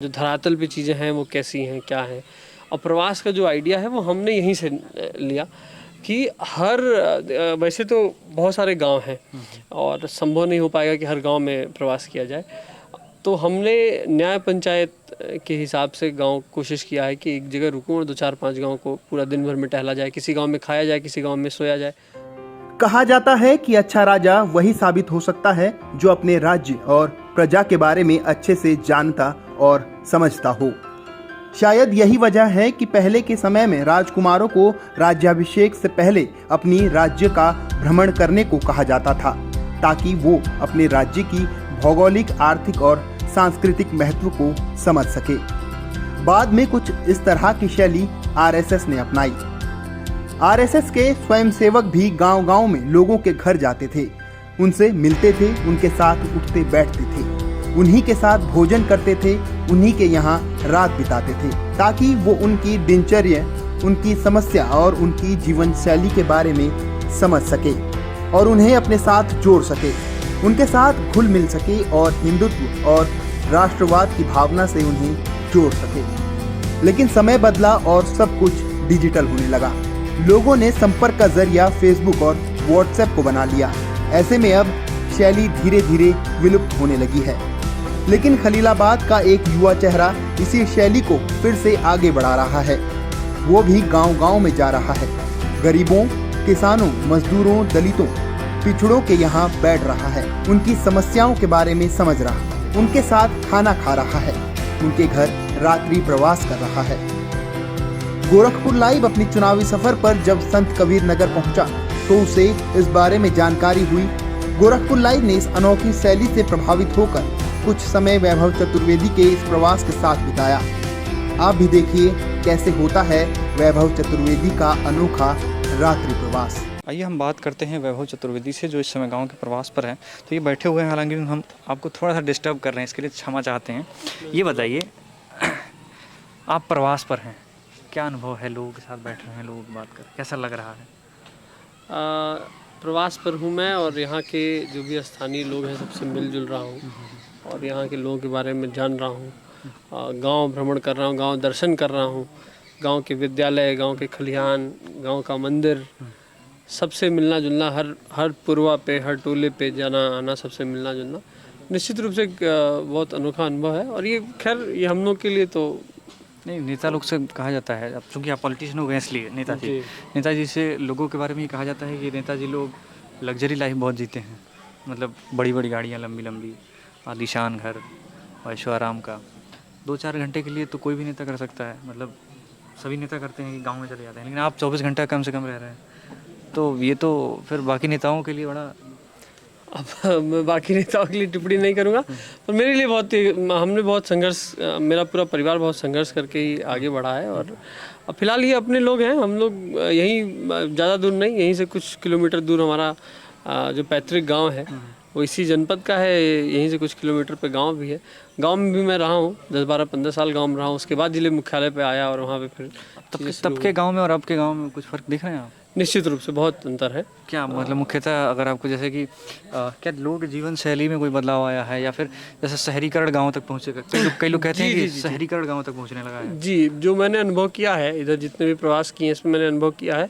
जो धरातल पे चीज़ें हैं वो कैसी हैं, क्या हैं। और प्रवास का जो आइडिया है वो हमने यहीं से लिया कि वैसे तो बहुत सारे गांव हैं और संभव नहीं हो पाएगा कि हर गांव में प्रवास किया जाए। तो हमने न्याय पंचायत के हिसाब से गांव कोशिश किया है कि एक जगह रुकूं और 2-4-5 गांव को पूरा दिन भर में टहला जाए, किसी गांव में खाया जाए, किसी गांव में सोया जाए। कहा जाता है कि अच्छा राजा वही साबित हो सकता है जो अपने राज्य और प्रजा के बारे में अच्छे से जानता और समझता हो। शायद यही वजह है कि पहले के समय में राजकुमारों को राज्याभिषेक से पहले अपनी राज्य का भ्रमण करने को कहा जाता था, ताकि वो अपने राज्य की भौगोलिक, आर्थिक और सांस्कृतिक महत्व को समझ सके। बाद में कुछ इस तरह की शैली आरएसएस ने अपनाई। आरएसएस के स्वयंसेवक भी गांव-गांव में लोगों के घर जाते थे, उनसे मिलते थे, उनके साथ उठते बैठते थे, उन्हीं के साथ भोजन करते थे, उन्हीं के यहाँ रात बिताते थे, ताकि वो उनकी दिनचर्या, उनकी समस्या और उनकी जीवन शैली के बारे में समझ सके और उन्हें अपने साथ जोड़ सके, उनके साथ घुल मिल सके और हिंदुत्व और राष्ट्रवाद की भावना से उन्हें जोड़ सके। लेकिन समय बदला और सब कुछ डिजिटल होने लगा। लोगों ने संपर्क का जरिया फेसबुक और व्हाट्सएप को बना लिया। ऐसे में अब शैली धीरे धीरे विलुप्त होने लगी है। लेकिन खलीलाबाद का एक युवा चेहरा इसी शैली को फिर से आगे बढ़ा रहा है। वो भी गांव-गांव में जा रहा है, गरीबों, किसानों, मजदूरों, दलितों, पिछड़ों के यहाँ बैठ रहा है, उनकी समस्याओं के बारे में समझ रहा, उनके साथ खाना खा रहा है, उनके घर रात्रि प्रवास कर रहा है। गोरखपुर लाइव अपनी चुनावी सफर पर जब संत कबीर नगर पहुंचा तो उसे इस बारे में जानकारी हुई। गोरखपुर लाइव ने इस अनोखी शैली से प्रभावित होकर कुछ समय वैभव चतुर्वेदी के इस प्रवास के साथ बिताया। आप भी देखिए कैसे होता है वैभव चतुर्वेदी का अनोखा रात्रि प्रवास। आइए हम बात करते हैं वैभव चतुर्वेदी से, जो इस समय गांव के प्रवास पर हैं। तो ये बैठे हुए हैं, हालांकि हम आपको थोड़ा सा डिस्टर्ब कर रहे हैं, इसके लिए क्षमा चाहते हैं। ये बताइए, आप प्रवास पर हैं, क्या अनुभव है? लोगों के साथ बैठ रहे हैं, लोगों की बात कर, कैसा लग रहा है? प्रवास पर हूँ मैं और यहाँ के जो भी स्थानीय लोग हैं सबसे मिलजुल रहा हूँ और यहाँ के लोगों के बारे में जान रहा हूँ। गांव भ्रमण कर रहा हूँ, गांव दर्शन कर रहा हूँ, गांव के विद्यालय, गांव के खलिहान, गांव का मंदिर, सबसे मिलना जुलना, हर पुरवा पे, हर टोले पे जाना आना, सबसे मिलना जुलना निश्चित रूप से एक बहुत अनोखा अनुभव है। और ये खैर ये हम लोग के लिए तो नहीं, नेता लोग से कहा जाता है, अब चूँकि आप पॉलिटिशियन हो गए इसलिए नेताजी से लोगों के बारे में ये कहा जाता है कि नेताजी लोग लग्जरी लाइफ बहुत जीते हैं। मतलब बड़ी बड़ी गाड़ियाँ, लंबी लंबी, आलीशान घर, ऐशो आराम का। 2-4 घंटे के लिए तो कोई भी नेता कर सकता है, मतलब सभी नेता करते हैं कि गाँव में चले जाते हैं, लेकिन आप 24 घंटा कम से कम रह रहे हैं। तो ये तो फिर बाकी नेताओं के लिए बड़ा। अब मैं बाकी नेताओं के लिए टिप्पणी नहीं करूँगा, पर मेरे लिए हमने बहुत संघर्ष, मेरा पूरा परिवार बहुत संघर्ष करके ही आगे बढ़ा है। और अब फिलहाल ये अपने लोग हैं, हम लोग यहीं, ज़्यादा दूर नहीं, यहीं से कुछ किलोमीटर दूर हमारा जो पैतृक गांव है वो इसी जनपद का है। यहीं से कुछ किलोमीटर पे गांव भी है। गांव में भी मैं रहा हूँ, 10-12-15 साल गांव में रहा हूँ। उसके बाद जिले मुख्यालय पे आया और वहाँ पे फिर तब के गाँव में और अब के गाँव में कुछ फ़र्क दिख रहे हैं आप? निश्चित रूप से बहुत अंतर है। क्या मतलब मुख्यतः अगर आपको, जैसे कि क्या लोगों की जीवन शैली में कोई बदलाव आया है, या फिर जैसे शहरीकरण गांव तक पहुंचेगा? कई लोग कहते हैं कि शहरीकरण गांव तक पहुंचने लगा है। जी, जो मैंने अनुभव किया है, इधर जितने भी प्रवास किए हैं इसमें मैंने अनुभव किया है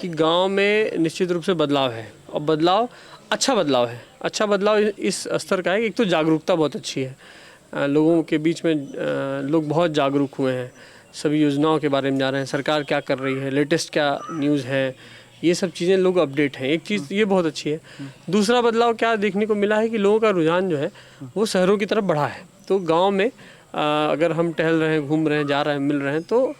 कि गांव में निश्चित रूप से बदलाव है और बदलाव अच्छा बदलाव है। अच्छा बदलाव इस स्तर का है कि एक तो जागरूकता बहुत अच्छी है, लोगों के बीच में लोग बहुत जागरूक हुए हैं, सभी योजनाओं के बारे में जान रहे हैं, सरकार क्या कर रही है, लेटेस्ट क्या न्यूज़ है, ये सब चीज़ें लोग अपडेट हैं। एक चीज़ ये बहुत अच्छी है। दूसरा बदलाव क्या देखने को मिला है कि लोगों का रुझान जो है वो शहरों की तरफ बढ़ा है। तो गांव में अगर हम टहल रहे हैं, घूम रहे हैं, जा रहे हैं, मिल रहे हैं, तो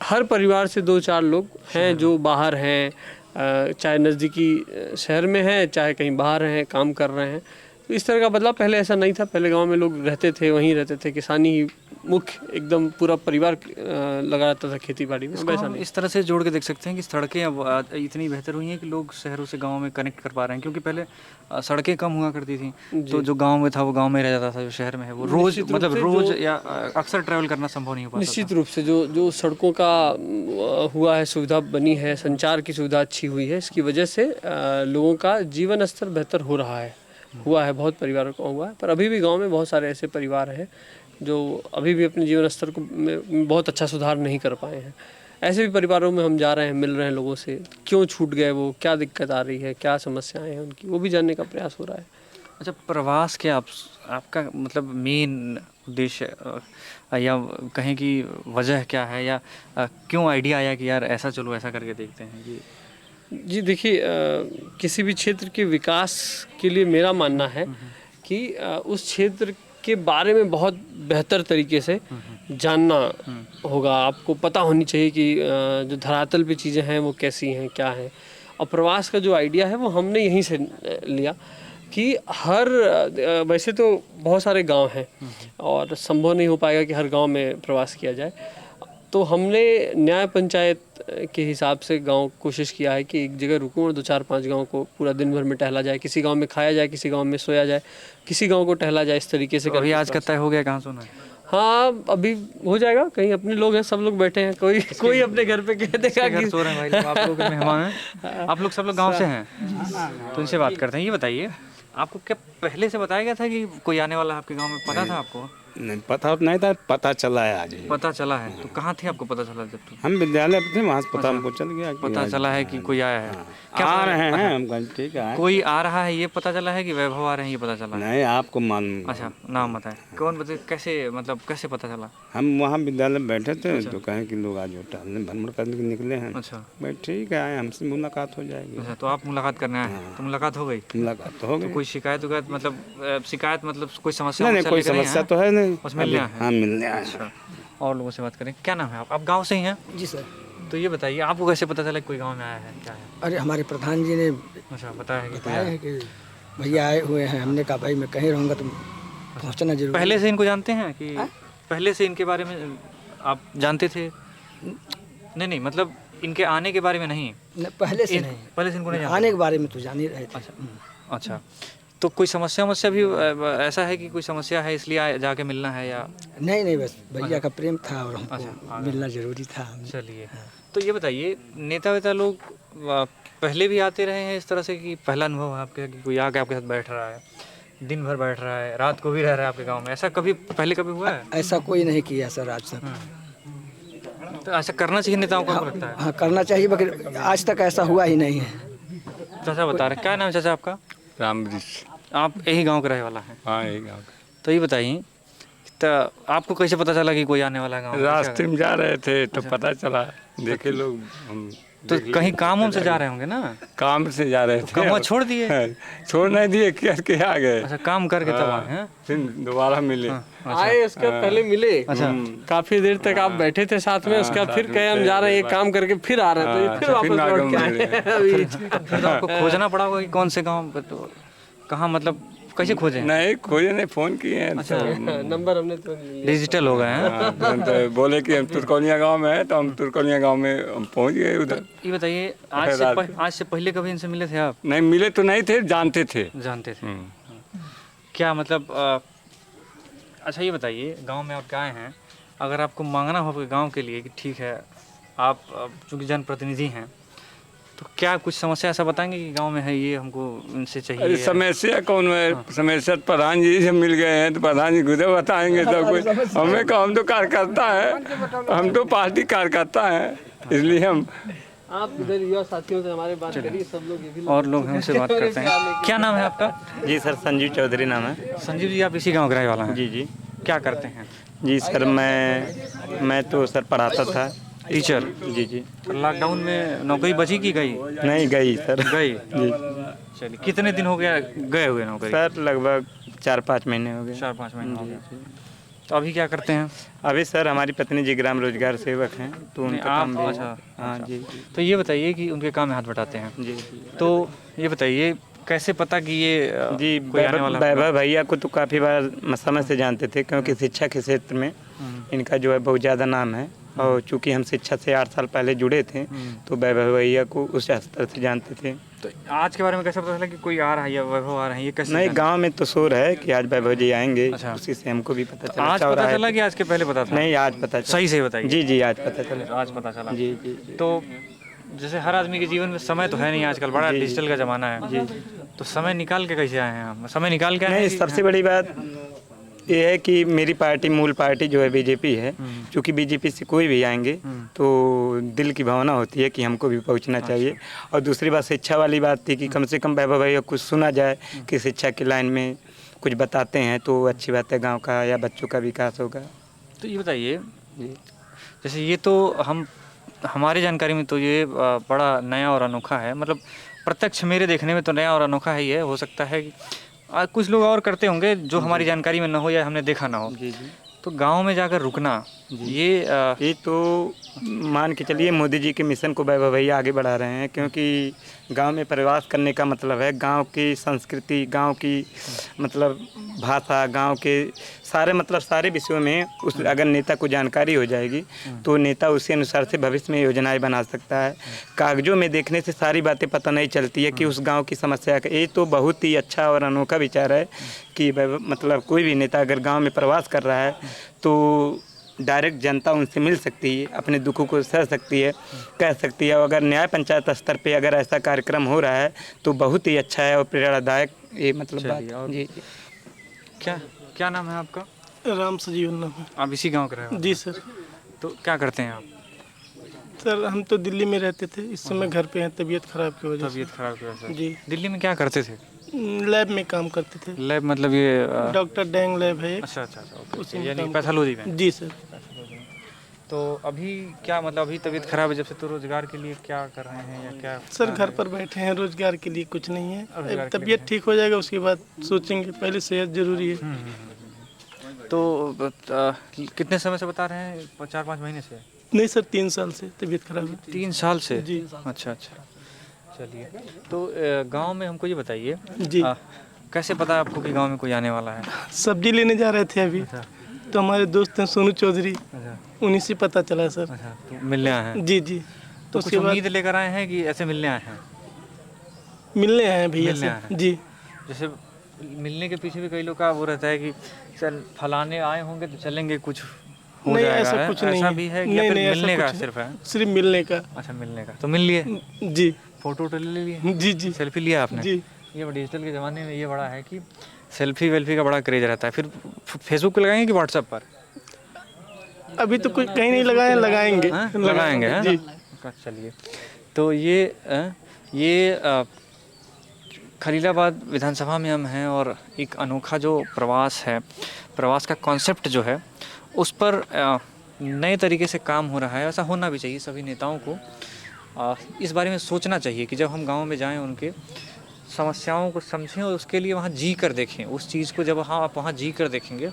हर परिवार से 2-4 लोग हैं जो बाहर हैं, चाहे नज़दीकी शहर में हैं, चाहे कहीं बाहर हैं, काम कर रहे हैं। तो इस तरह का बदलाव पहले ऐसा नहीं था। पहले गांव में लोग रहते थे, वहीं रहते थे, किसानी ही मुख्य, एकदम पूरा परिवार लगा रहता था खेती बाड़ी में। वैसा नहीं। इस तरह से जोड़ के देख सकते हैं कि सड़कें अब इतनी बेहतर हुई हैं कि लोग शहरों से गांव में कनेक्ट कर पा रहे हैं, क्योंकि पहले सड़कें कम हुआ करती थी, तो जो गांव में था वो गांव में रह जाता था, जो शहर में है वो रोज या अक्सर ट्रैवल करना संभव नहीं हो पाता। निश्चित रूप से जो सड़कों का हुआ है, सुविधा बनी है, संचार की सुविधा अच्छी हुई है, इसकी वजह से लोगों का जीवन स्तर बेहतर हो रहा है, हुआ है, बहुत परिवारों का हुआ है। पर अभी भी गांव में बहुत सारे ऐसे परिवार हैं जो अभी भी अपने जीवन स्तर को में बहुत अच्छा सुधार नहीं कर पाए हैं। ऐसे भी परिवारों में हम जा रहे हैं, मिल रहे हैं लोगों से, क्यों छूट गए वो, क्या दिक्कत आ रही है, क्या समस्याएं हैं उनकी, वो भी जानने का प्रयास हो रहा है। अच्छा, प्रवास के आपका मतलब मेन उद्देश्य या कहें कि वजह क्या है, या क्यों आइडिया आया कि यार ऐसा चलो ऐसा करके देखते हैं ये? जी देखिए, किसी भी क्षेत्र के विकास के लिए मेरा मानना है कि उस क्षेत्र के बारे में बहुत बेहतर तरीके से जानना होगा। आपको पता होनी चाहिए कि जो धरातल पे चीज़ें हैं वो कैसी हैं, क्या हैं। और प्रवास का जो आइडिया है वो हमने यहीं से लिया कि हर वैसे तो बहुत सारे गांव हैं और संभव नहीं हो पाएगा कि हर गांव में प्रवास किया जाए, तो हमने न्याय पंचायत के हिसाब से गांव कोशिश किया है कि एक जगह रुकूं और 2-4-5 गांव को पूरा दिन भर में टहला जाए, किसी गांव में खाया जाए, किसी गांव में सोया जाए, किसी गांव को टहला जाए, इस तरीके से। तो अभी आज का तय हो गया कहाँ सोना है? हाँ, अभी हो जाएगा। कहीं अपने लोग हैं, सब लोग बैठे हैं, कोई अपने घर पे कह देगा कि सो रहे हैं भाई, आप लोग मेहमान हैं, आप लोग सब लोग गाँव से हैं, तो इनसे बात करते हैं। ये बताइए, आपको क्या पहले से बताया गया था कि कोई आने वाला है आपके गांव में, पता था आपको? नहीं, पता नहीं था, पता चला है आज ही। पता चला है, तो कहाँ थे आपको पता चला? जब तो हम विद्यालय पे थे, वहाँ से पता हमको चल गया कि पता आज चला है कि कोई आया है। क्या आ रहे हैं, हम कहा ठीक है। कोई आ रहा है ये पता चला है कि वैभव आ रहे हैं ये पता चला है? नहीं, आपको मालूम। अच्छा, नाम बताएं। कौन बताए, कैसे, मतलब कैसे पता चला? हम वहाँ विद्यालय में बैठे थे तो कहें कि लोग आज टहलने भ्रमण करने के निकले हैं। अच्छा भाई ठीक है, आए, हमसे मुलाकात हो जाएगी। अच्छा, तो आप मुलाकात करने आए हैं, तो मुलाकात हो गई? मुलाकात तो हो गई। कोई शिकायत उकायत, मतलब शिकायत मतलब कोई समस्या? नहीं, कोई समस्या तो है नहीं। बस मिलने आए हैं? हाँ, मिलने आए। अच्छा, और लोगों से बात करें। क्या नाम है आप गांव से ही हैं? जी सर। तो ये बताइए, आपको कैसे पता चला कि कोई गांव में आया है, क्या है? अरे हमारे प्रधान जी ने अच्छा, बताया है कि कोई बताया आया है कि भैया आए हुए हैं। हमने कहा भाई मैं कहीं रहूँगा तो पहुँचना जरूर। पहले से इनको जानते हैं कि पहले से इनके बारे में आप जानते थे? नहीं, मतलब इनके आने के बारे में नहीं? पहले से नहीं, पहले से इनको नहीं जानते? आने के बारे में तो जान ही रहे थे। अच्छा, तो कोई समस्या भी ऐसा है कि कोई समस्या है इसलिए जाके मिलना है, या? नहीं, बस भैया का प्रेम था और हमको मिलना जरूरी था। चलिए, तो ये बताइए, नेता वेता लोग पहले भी आते रहे हैं इस तरह से, कि पहला अनुभव है आपके कि कोई आके आपके साथ बैठ रहा है, दिन भर बैठ रहा है, रात को भी रह रहा है आपके गांव में? ऐसा कभी पहले कभी हुआ है? ऐसा कोई नहीं किया सर आज तक। तो ऐसा करना चाहिए नेताओं को, आपको लगता है? हाँ, करना चाहिए, मगर आज तक ऐसा हुआ ही नहीं है। चाचा बता रहे, क्या नाम है चाचा आपका? रामवृक्ष। आप यही गांव के रहने वाला है? हाँ, यही गाँव। तो ये बताइए, तो आपको कैसे पता चला कि कोई आने वाला है गाँव में? रास्ते में जा रहे थे तो पता चला, देखे लोग। हम तो कहीं काम से जा रहे होंगे ना? काम से जा रहे थे। काम छोड़ दिए? छोड़ नहीं दिए, करके आ गए। अच्छा, काम करके तब आए हैं? फिर दोबारा मिले। आए, उसके पहले मिले। अच्छा, काफी देर तक आप बैठे थे साथ में, उसके बाद फिर कहे हम जा रहे हैं, ये काम करके फिर आ रहे हैं, तो ये फिर वापस लौट के आए अभी। फिर तो आपको खोजना पड़ा होगा कि कौन से गाँव पे, तो कहाँ, मतलब कैसे खोजे? नहीं खोजे, नहीं, फोन किए हैं। अच्छा, नंबर हमने तो लिया। डिजिटल हो गए हैं। तो बोले कि हम तुर्कौलिया गांव में है, तो हम तुर्कौलिया गांव में हम पहुंच गए उधर। ये बताइए, आज से पहले कभी इनसे मिले थे आप? नहीं मिले तो नहीं थे, जानते थे। जानते थे? क्या मतलब अच्छा ये बताइए, गांव में आप आए हैं, अगर आपको मांगना हो आपके गांव के लिए कि ठीक है आप चूँकि जनप्रतिनिधि हैं, तो क्या कुछ समस्या ऐसा बताएंगे कि गांव में है ये हमको इनसे चाहिए? अरे समस्या कौन है? समस्या प्रधान जी से मिल गए हैं तो प्रधान जी खुद बताएंगे सब कुछ। हमें कहा, हम तो कार्यकर्ता है, हम तो पार्टी कार्यकर्ता है, इसलिए हम। आप इधर युवा साथियों से हमारे बात करिए, सब लोग ये भी और लोग हैं, उनसे बात करते हैं। क्या नाम है आपका? जी सर, संजीव चौधरी नाम है। संजीव जी, आप इसी गाँव के रहने वाला हैं? जी जी क्या करते हैं? जी सर, मैं तो सर पढ़ाता था, टीचर। जी जी। लॉकडाउन में नौकरी बची की गई? नहीं गई सर। गई? जी चलिए, कितने दिन हो गया गए हुए नौकरी? सर लगभग 4-5 महीने हो गए। 4-5 महीने हो गए। तो अभी क्या करते हैं? अभी सर हमारी पत्नी जी ग्राम रोजगार सेवक हैं, तो उनका काम भी। अच्छा, हाँ जी तो ये बताइए कि उनके काम में हाथ बटाते हैं, जी तो ये बताइए कैसे पता कि ये जी। कोई आने वाला है? वैभव भैया को तो काफ़ी बार समय से जानते थे, क्योंकि शिक्षा के क्षेत्र में इनका जो है बहुत ज़्यादा नाम है, और चूंकि हम शिक्षा से 8 साल पहले जुड़े थे, तो वैभव भैया को उस स्तर से जानते थे। तो आज के बारे में कैसे पता चला कि कोई आ रहा है या वैभव आ रहे हैं, ये कैसे? नहीं, गांव में तो शोर है कि आज वैभव जी आएंगे। अच्छा। उसी से हमको भी पता चला। आज पता चला कि आज के पहले पता था? नहीं, आज पता चला। सही से बताइए। जी जी, आज पता चला। आज पता चला। जी जी। तो जैसे हर आदमी के जीवन में समय तो है नहीं आजकल, बड़ा डिजिटल का ज़माना है। जी। तो समय निकाल के कैसे आए हैं हम? समय निकाल के आए नहीं, हैं सबसे बड़ी बात ये है कि मेरी पार्टी मूल पार्टी जो है बीजेपी है, क्योंकि बीजेपी से कोई भी आएंगे तो दिल की भावना होती है कि हमको भी पहुंचना चाहिए। और दूसरी बात शिक्षा वाली बात थी कि कम से कम वैभव भैया कुछ सुना जाए कि शिक्षा की लाइन में कुछ बताते हैं तो अच्छी बात है, गांव का या बच्चों का विकास होगा। तो ये बताइए, जैसे ये तो हमारी जानकारी में तो ये बड़ा नया और अनोखा है, मतलब प्रत्यक्ष मेरे देखने में तो नया और अनोखा है। ये हो सकता है कि कुछ लोग और करते होंगे जो हमारी जानकारी में ना हो या हमने देखा ना हो। जी जी। तो गांव में जाकर रुकना ये तो मान के चलिए मोदी जी के मिशन को वैभव भैया आगे बढ़ा रहे हैं, क्योंकि गांव में प्रवास करने का मतलब है गांव की संस्कृति, गांव की मतलब भाषा, गांव के सारे मतलब सारे विषयों में उस अगर नेता को जानकारी हो जाएगी तो नेता उसी अनुसार से भविष्य में योजनाएं बना सकता है। कागजों में देखने से सारी बातें पता नहीं चलती है कि उस गांव की समस्या का। ये तो बहुत ही अच्छा और अनोखा विचार है कि मतलब कोई भी नेता अगर गाँव में प्रवास कर रहा है तो डायरेक्ट जनता उनसे मिल सकती है, अपने दुखों को सह सकती है, कह सकती है। अगर न्याय पंचायत स्तर पे अगर ऐसा कार्यक्रम हो रहा है तो बहुत ही अच्छा है और प्रेरणादायक ये मतलब बात। जी जी। क्या क्या नाम है आपका? राम सजीवन नाम है। आप इसी गांव के रहे हो? जी सर। तो क्या करते हैं आप? सर हम तो दिल्ली में रहते थे, इस समय घर पे हैं तबीयत खराब की वजह तबीयत खराब की वजह से। जी। दिल्ली में क्या करते थे? से लैब में काम करते थे। लैब मतलब ये डॉक्टर डैंग लैब है एक। अच्छा अच्छा अच्छा, ओके, उसी ओके, में यानी काम पैथोलॉजी में। जी सर। तो अभी क्या मतलब अभी तबीयत खराब है जब से, तो रोजगार के लिए क्या कर रहे हैं या क्या? सर घर पर बैठे हैं, रोजगार के लिए कुछ नहीं है। रोजगार के लिए तबीयत ठीक हो जाएगा उसके बाद सोचेंगे, पहले सेहत जरूरी है। तो कितने समय से बता रहे हैं? 4-5 महीने से? नहीं सर 3 साल से तबीयत खराब है। 3 साल से? जी। अच्छा अच्छा, चलिए। तो गांव में हमको ये बताइए, जी। कैसे पता आपको कि गांव में कोई आने वाला है? सब्जी लेने जा रहे थे अभी, तो हमारे दोस्त हैं सोनू चौधरी, अच्छा उन्हीं से पता चला सर। अच्छा, तो मिलने आए हैं? जी जी। तो कुछ उम्मीद लेकर आए हैं कि ऐसे मिलने आए हैं? मिलने आए हैं भैया मिलने आए से। हैं। जी। जैसे मिलने के पीछे भी कई लोग का वो रहता है कि चल फलाने आए होंगे तो चलेंगे, कुछ हो नहीं जाएगा, ऐसा है? कुछ नहीं ऐसा भी है कि या नहीं फिर नहीं ऐसा मिलने का कुछ सिर्फ है? नहीं। सिर्फ मिलने का। अच्छा, मिलने का। तो मिल लिए? जी फोटो वोटो ले लिए? जी जी सेल्फी लिया आपने? जी। ये डिजिटल के ज़माने में ये बड़ा है कि सेल्फी वेल्फी का बड़ा क्रेज रहता है। फिर फेसबुक पे लगाएंगे कि व्हाट्सएप पर? अभी तो कोई कहीं नहीं लगाए, लगाएंगे। हाँ? लगाएंगे, है जी। ना? चलिए। तो ये खलीलाबाद विधानसभा में हम हैं और एक अनोखा जो प्रवास है, प्रवास का कॉन्सेप्ट जो है उस पर नए तरीके से काम हो रहा है। ऐसा होना भी चाहिए, सभी नेताओं को इस बारे में सोचना चाहिए कि जब हम गांव में जाएं उनके समस्याओं को समझें और उसके लिए वहाँ जी कर देखें उस चीज़ को। जब आप वहाँ जी कर देखेंगे,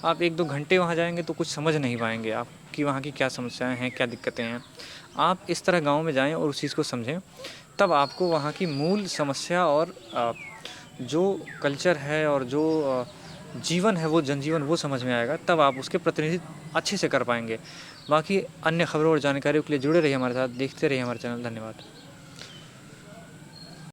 आप 1-2 घंटे वहाँ जाएंगे तो कुछ समझ नहीं पाएंगे आप कि वहाँ की क्या समस्याएं हैं, क्या दिक्कतें हैं। आप इस तरह गांव में जाएं और उस चीज़ को समझें, तब आपको वहाँ की मूल समस्या और जो कल्चर है और जो जीवन है, वो जनजीवन, वो समझ में आएगा। तब आप उसके प्रतिनिधित्व अच्छे से कर पाएंगे। बाकी अन्य खबरों और जानकारियों के लिए जुड़े रहिए हमारे साथ, देखते रहिए हमारे चैनल। धन्यवाद।